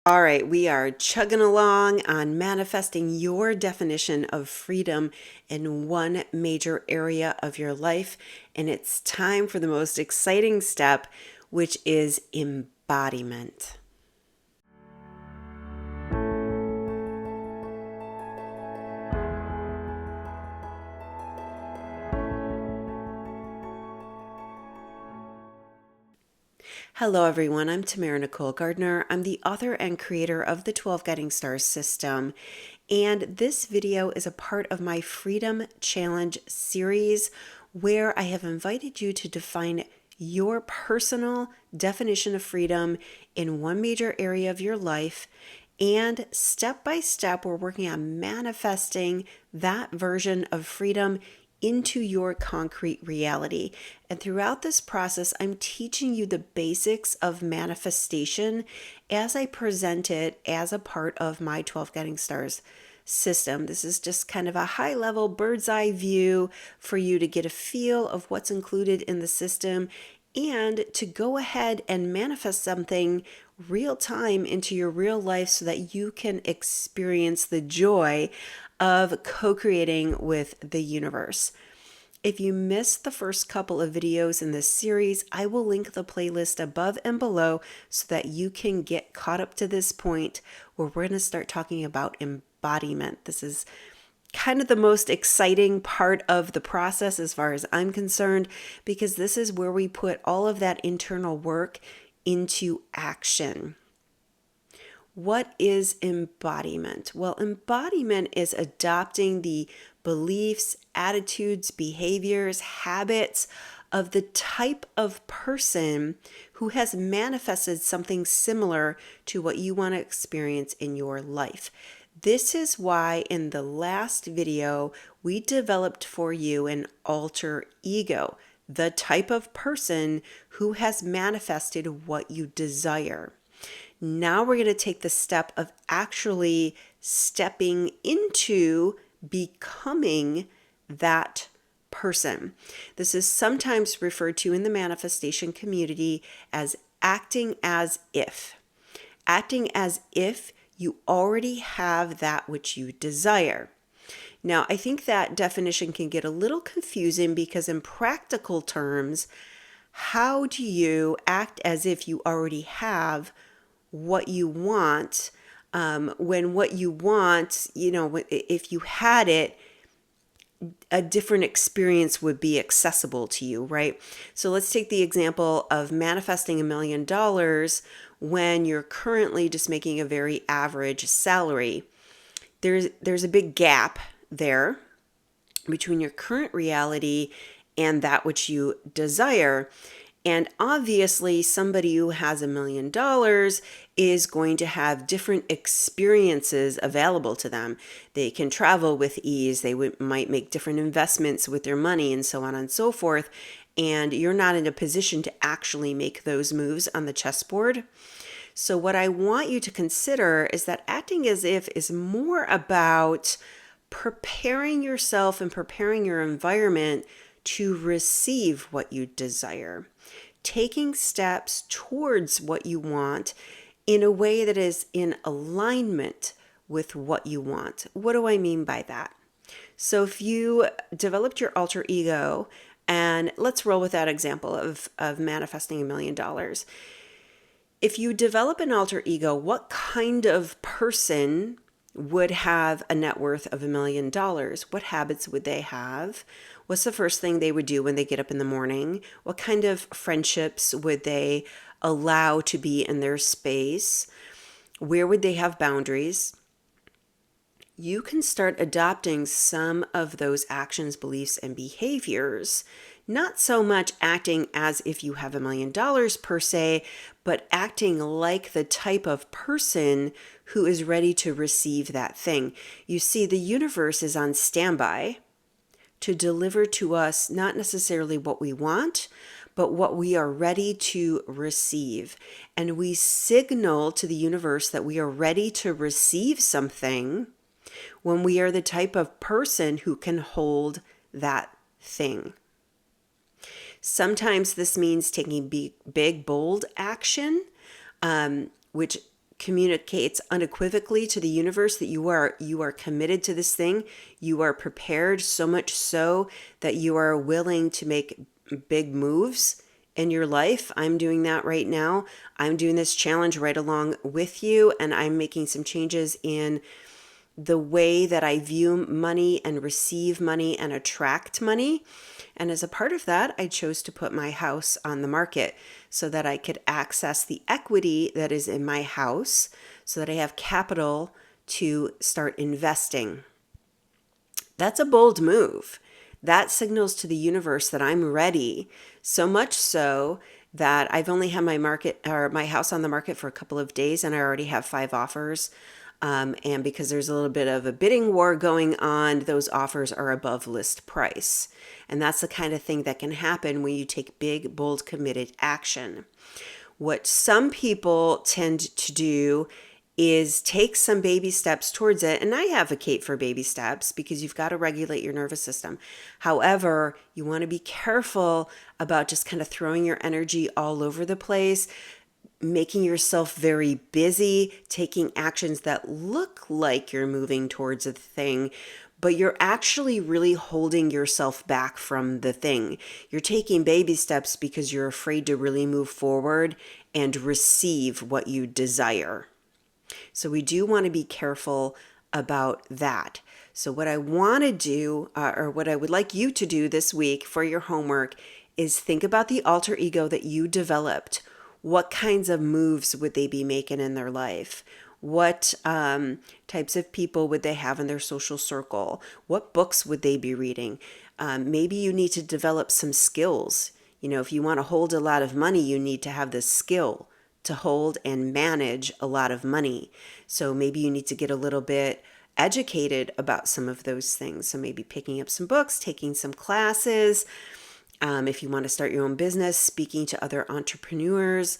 All right, we are chugging along on manifesting your definition of freedom in one major area of your life. And it's time for the most exciting step, which is embodiment. Hello, everyone. I'm Tammara-Nicole Gardner. I'm the author and creator of the 12 Guiding Stars system. And this video is a part of my Freedom Challenge series where I have invited you to define your personal definition of freedom in one major area of your life. And step by step, we're working on manifesting that version of freedom into your concrete reality. And throughout this process, I'm teaching you the basics of manifestation as I present it as a part of my 12 Guiding Stars system. This is just kind of a high level bird's eye view for you to get a feel of what's included in the system and to go ahead and manifest something real time into your real life so that you can experience the joy of co-creating with the universe. If you missed the first couple of videos in this series, I will link the playlist above and below so that you can get caught up to this point where we're going to start talking about embodiment. This is kind of the most exciting part of the process as far as I'm concerned, because this is where we put all of that internal work into action. What is embodiment? Well, embodiment is adopting the beliefs, attitudes, behaviors, habits of the type of person who has manifested something similar to what you want to experience in your life. This is why in the last video, we developed for you an alter ego, the type of person who has manifested what you desire. Now we're going to take the step of actually stepping into becoming that person. This is sometimes referred to in the manifestation community as acting as if. Acting as if you already have that which you desire. Now, I think that definition can get a little confusing because in practical terms, how do you act as if you already have what you want, when what you want, if you had it, a different experience would be accessible to you, right? So let's take the example of manifesting $1 million when you're currently just making a very average salary. There's a big gap there between your current reality and that which you desire. And obviously, somebody who has $1 million is going to have different experiences available to them. They can travel with ease. They might make different investments with their money and so on and so forth. And you're not in a position to actually make those moves on the chessboard. So what I want you to consider is that acting as if is more about preparing yourself and preparing your environment to receive what you desire. Taking steps towards what you want in a way that is in alignment with what you want. What do I mean by that? So if you developed your alter ego, and let's roll with that example of manifesting $1 million. If you develop an alter ego, what kind of person would have a net worth of $1 million? What habits would they have? What's the first thing they would do when they get up in the morning? What kind of friendships would they allow to be in their space? Where would they have boundaries? You can start adopting some of those actions, beliefs, and behaviors, not so much acting as if you have $1 million per se, but acting like the type of person who is ready to receive that thing. You see, the universe is on standby to deliver to us not necessarily what we want, but what we are ready to receive. And we signal to the universe that we are ready to receive something when we are the type of person who can hold that thing. Sometimes this means taking big, bold action, which communicates unequivocally to the universe that you are committed to this thing. You are prepared, so much so that you are willing to make big moves in your life. I'm doing that right now. I'm doing this challenge right along with you, and I'm making some changes in the way that I view money and receive money and attract money. And as a part of that, I chose to put my house on the market so that I could access the equity that is in my house, so that I have capital to start investing. That's a bold move. That signals to the universe that I'm ready, so much so that I've only had my house on the market for a couple of days, and I already have 5 offers. And because there's a little bit of a bidding war going on, those offers are above list price. And that's the kind of thing that can happen when you take big, bold, committed action. What some people tend to do is take some baby steps towards it. And I advocate for baby steps because you've got to regulate your nervous system. However, you want to be careful about just kind of throwing your energy all over the place, making yourself very busy, taking actions that look like you're moving towards a thing, but you're actually really holding yourself back from the thing. You're taking baby steps because you're afraid to really move forward and receive what you desire. So we do want to be careful about that. So what I want to do, or what I would like you to do this week for your homework, is think about the alter ego that you developed. What kinds of moves would they be making in their life? What types of people would they have in their social circle? What books would they be reading? Maybe you need to develop some skills. You know, if you want to hold a lot of money, you need to have the skill to hold and manage a lot of money. So maybe you need to get a little bit educated about some of those things. So maybe picking up some books, taking some classes. If you want to start your own business, speaking to other entrepreneurs,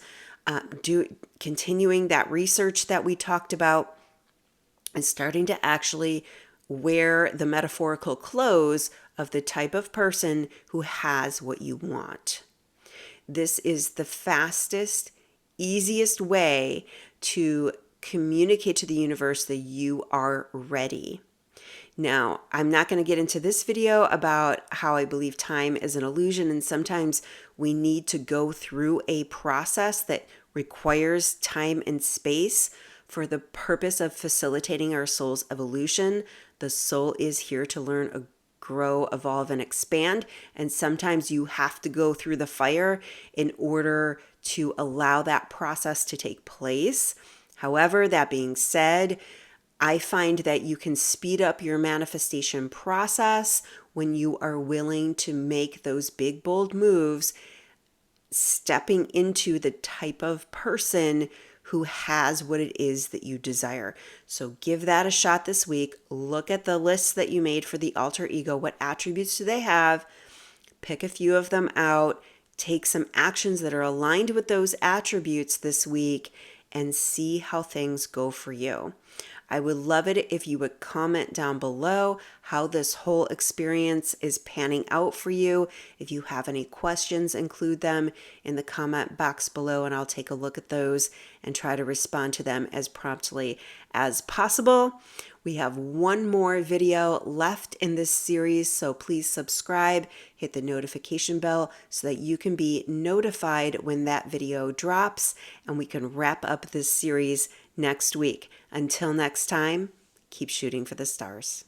continuing that research that we talked about, and starting to actually wear the metaphorical clothes of the type of person who has what you want. This is the fastest, easiest way to communicate to the universe that you are ready. Now, I'm not going to get into this video about how I believe time is an illusion, and sometimes we need to go through a process that requires time and space for the purpose of facilitating our soul's evolution. The soul is here to learn, grow, evolve, and expand, and sometimes you have to go through the fire in order to allow that process to take place. However, that being said, I find that you can speed up your manifestation process when you are willing to make those big, bold moves, stepping into the type of person who has what it is that you desire. So give that a shot this week. Look at the lists that you made for the alter ego. What attributes do they have? Pick a few of them out. Take some actions that are aligned with those attributes this week and see how things go for you. I would love it if you would comment down below how this whole experience is panning out for you. If you have any questions, include them in the comment box below, and I'll take a look at those and try to respond to them as promptly as possible. We have one more video left in this series, so please subscribe, hit the notification bell so that you can be notified when that video drops, and we can wrap up this series next week. Until next time, keep shooting for the stars.